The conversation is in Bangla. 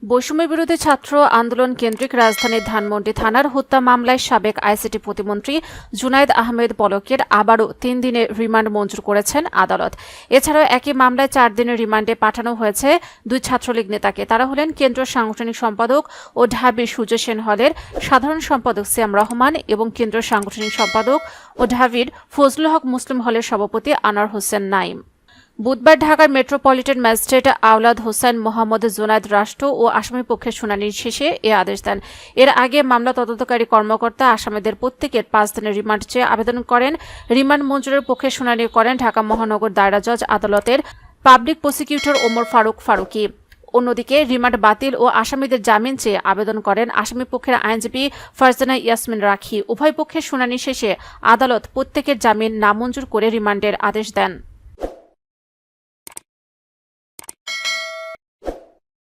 বৈষম্য বিরোধী ছাত্র আন্দোলন কেন্দ্রিক রাজধানীর ধানমন্ডি থানার হত্যা মামলায় সাবেক আইসিটি প্রতিমন্ত্রী জুনায়েদ আহমেদ পলকের আবারও ৩ দিনের রিমান্ড মঞ্জুর করেছেন আদালত। এছাড়াও একই মামলায় ৪ দিনের রিমান্ডে পাঠানো হয়েছে ২ ছাত্রলীগ নেতাকে। তারা হলেন কেন্দ্রীয় সাংগঠনিক সম্পাদক ও ঢাবির সূর্য সেন হলের সাধারণ সম্পাদক সিয়াম রহমান এবং কেন্দ্রীয় সাংগঠনিক সম্পাদক ও ঢাবির ফজলুল হক মুসলিম হলের সভাপতি আনোয়ার হোসেন নাইম। বুধবার ঢাকার মেট্রোপলিটন ম্যাজিস্ট্রেট আওলাদ হোসেন মোহাম্মদ জুনায়েদ রাষ্ট্র ও আসামি পক্ষের শুনানির শেষে এ আদেশ দেন। এর আগে মামলা তদন্তকারী কর্মকর্তা আসামিদের প্রত্যেকের ৫ দিনের রিমান্ড চেয়ে আবেদন করেন। রিমান্ড মঞ্জুরের পক্ষে শুনানি করেন ঢাকা মহানগর দায়রা জজ আদালতের পাবলিক প্রসিকিউটর ওমর ফারুক ফারুকী। অন্যদিকে রিমান্ড বাতিল ও আসামিদের জামিন চেয়ে আবেদন করেন আসামি পক্ষের আইনজীবী ফারজানা ইয়াসমিন রাখি। উভয় পক্ষের শুনানি শেষে আদালত প্রত্যেকের জামিন নামঞ্জুর করে রিমান্ডের আদেশ দেন।